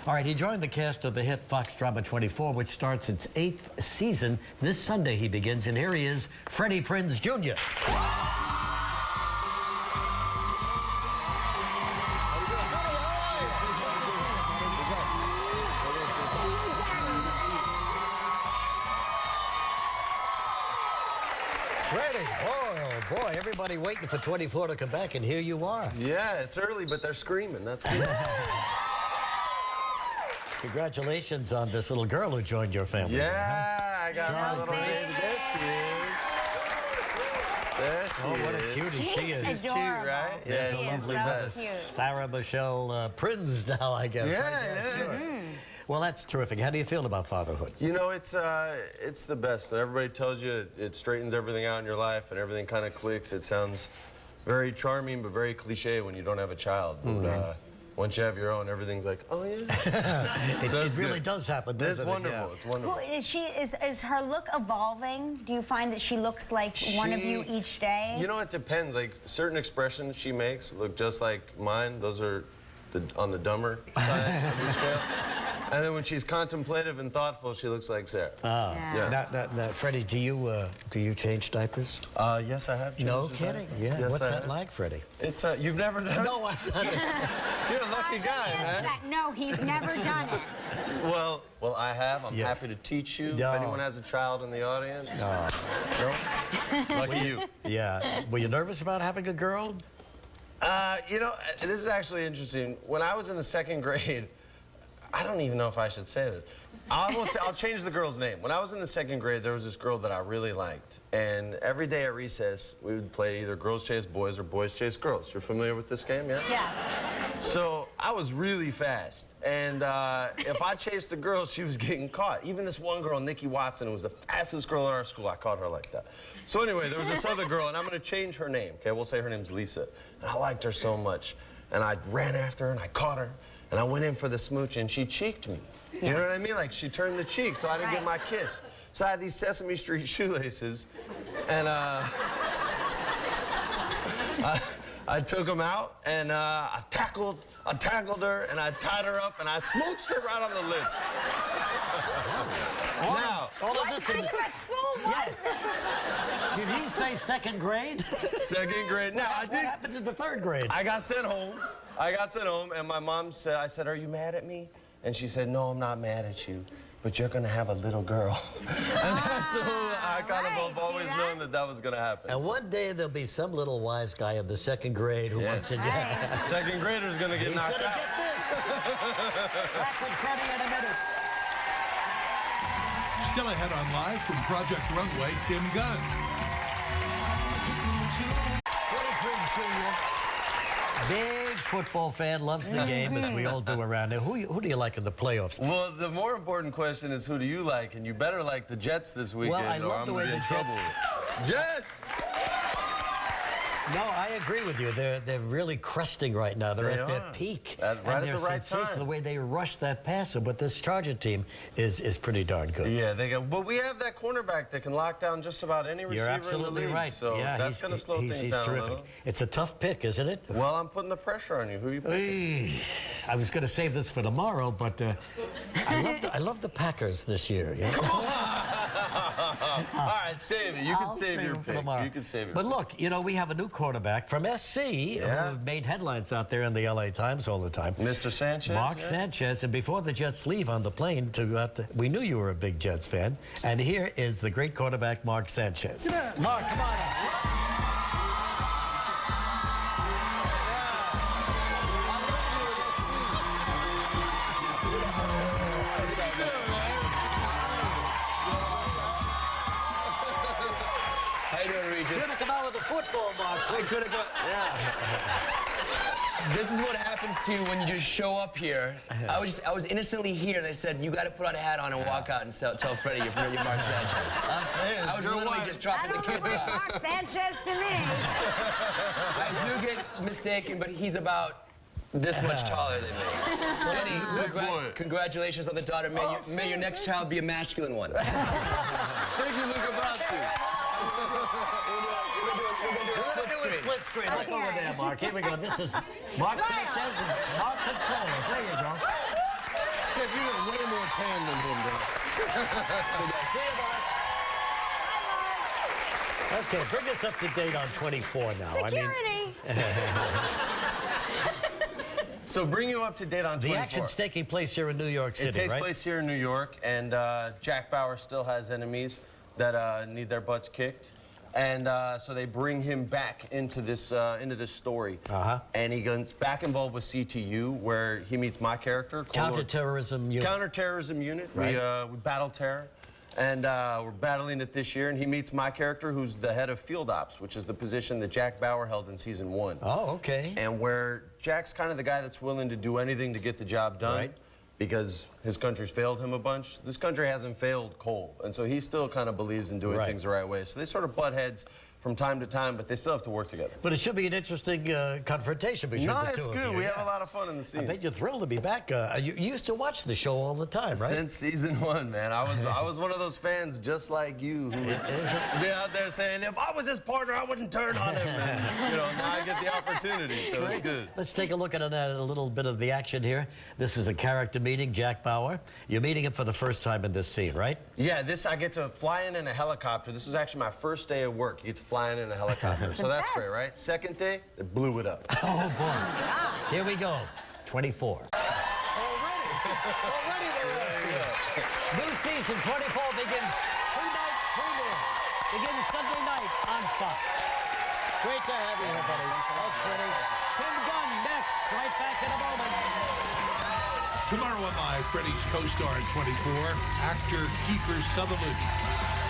All right, he joined the cast of the hit Fox drama 24, which starts its 8th season. This Sunday he begins, and here he is, Freddie Prinze Jr. Freddie, oh boy, everybody waiting for 24 to come back, and here you are. Yeah, it's early, but they're screaming. That's good. Congratulations on this little girl who joined your family. Yeah, I got my little baby. There she is. There she is. Oh, what a cutie she is. She's cute, right? There's Yeah, a lovely so mother, cute. Sarah Michelle Prinze now, I guess. Yeah, right? yeah. Sure. Well, that's terrific. How do you feel about fatherhood? You know, it's the best. When everybody tells you it straightens everything out in your life and everything kind of clicks, it sounds very charming but very cliche when you don't have a child. But, once you have your own, everything's like, oh yeah. It really does happen, doesn't It's wonderful. it? Yeah. It's wonderful. Who is she? Is her look evolving? Do you find that she looks like one of you each day? You know, it depends. Like, certain expressions she makes look just like mine. Those are on the dumber side of the scale. And then when she's contemplative and thoughtful, she looks like Sarah. Yeah. Now, Freddie, do you change diapers? Yes, I have changed. No the kidding. diaper. Yeah. Yes, What's I that have. like, Freddie? It's you've never done it? No, I've done it. You're a lucky guy, Answer man. that. No, he's never done it. Well, I have. I'm Yes. happy to teach you. No. If anyone has a child in the audience. No. Lucky you. Yeah. Were you nervous about having a girl? You know, this is actually interesting. When I was in the 2nd grade, I don't even know if I should say this. I'll change the girl's name. When I was in the 2nd grade, there was this girl that I really liked. And every day at recess, we would play either girls chase boys or boys chase girls. You're familiar with this game, yeah? Yes. So I was really fast. And if I chased the girl, she was getting caught. Even this one girl, Nikki Watson, who was the fastest girl in our school, I caught her like that. So anyway, there was this other girl, and I'm going to change her name. Okay, we'll say her name's Lisa. And I liked her so much. And I ran after her, and I caught her. And I went in for the smooch, and she cheeked me. You know what I mean? Like, she turned the cheek, so I didn't get my kiss. So I had these Sesame Street shoelaces, and I took them out, and I tackled her, and I tied her up, and I smooched her right on the lips. Now, all of this in What school was this? Did he say 2nd grade? 2nd grade. Now, What happened in the 3rd grade? I got sent home. And my mom said, I said, are you mad at me? And she said, no, I'm not mad at you, but you're going to have a little girl. And that's who I kind of have always known that was going to happen. And one day there'll be some little wise guy in the 2nd grade who wants to... Right. 2nd grader's going to get knocked He's gonna out. get this. Back with Freddie in a minute. Still ahead on Live from Project Runway, Tim Gunn. Freddie Prinze Jr. Big football fan, loves the game, as we all do around here. Who do you like in the playoffs? Well, the more important question is, who do you like? And you better like the Jets this weekend, I love or I'm the way going to be in the trouble. Jets! No, I agree with you. They're really cresting right now. They're They at their are. peak. Right and at they're the right sensational. time. The way they rush that passer, but this Charger team is pretty darn good. Yeah, but we have that cornerback that can lock down just about any receiver You're in the absolutely league. right. So yeah, that's going to slow things he's down terrific. a little. It's a tough pick, isn't it? Well, I'm putting the pressure on you. Who are you picking? I was going to save this for tomorrow, but I love the Packers this year. You know? All right, save it. You can I'll save your it for pick. tomorrow. You can save it. But look, you know, we have a new quarterback from SC who made headlines out there in the LA Times all the time. Mr. Sanchez? Mark Sanchez. And before the Jets leave on the plane, we knew you were a big Jets fan. And here is the great quarterback, Mark Sanchez. Mark, come on up. How you doing, Regis? Should have come out with a football, Mark. I could have got. Yeah. This is what happens to you when you just show up here. I was innocently here, and they said you got to put on a hat on and walk out and tell Freddie you're familiar with Mark Sanchez. I was literally just dropping the I don't kids look like off. Mark Sanchez to me. I do get mistaken, but he's about this much taller than me. Freddie, congratulations on the daughter. May your next child be a masculine one. Thank you, Luca Brasi. We're going to do a split screen. Look over there, Mark. Here we go. This is Mark Sanchez and Mark Fitzgerald. There you go. Mike, you get way more tan than him, bro. See you, Mark. Okay, bring us up to date on 24 now. Security. So bring you up to date on 24. The action's taking place here in New York City, It takes right? place here in New York, and Jack Bauer still has enemies that need their butts kicked. And so they bring him back into this story. And he gets back involved with CTU, where he meets my character. Counterterrorism unit. Counterterrorism unit. Right. We battle terror. And we're battling it this year, and he meets my character, who's the head of field ops, which is the position that Jack Bauer held in season 1. Oh, okay. And where Jack's kind of the guy that's willing to do anything to get the job done. Right. Because his country's failed him a bunch. This country hasn't failed Cole, and so he still kind of believes in doing things the right way. So they sort of butt heads from time to time, but they still have to work together. But it should be an interesting confrontation between the two of you. No, it's good. We have a lot of fun in the scenes. I bet you're thrilled to be back. You used to watch the show all the time, right? Since season 1, man. I was one of those fans just like you who would be out there saying, if I was his partner, I wouldn't turn on him. And, you know, now I get the opportunity, so it's good. Let's take a look at a little bit of the action here. This is a character meeting, Jack Bauer. You're meeting him for the first time in this scene, right? Yeah, I get to fly in a helicopter. This was actually my first day of work. You get to fly in a helicopter. So that's great, right? Second day, it blew it up. Oh, boy. Here we go. 24. Already they're up. New season 24 begins tonight, begins Sunday night on Fox. Great to have you here, buddy. Thanks, Freddie. Tim Gunn next. Right back in a moment. Tomorrow on my Freddie's co-star in 24, actor Kiefer Sutherland.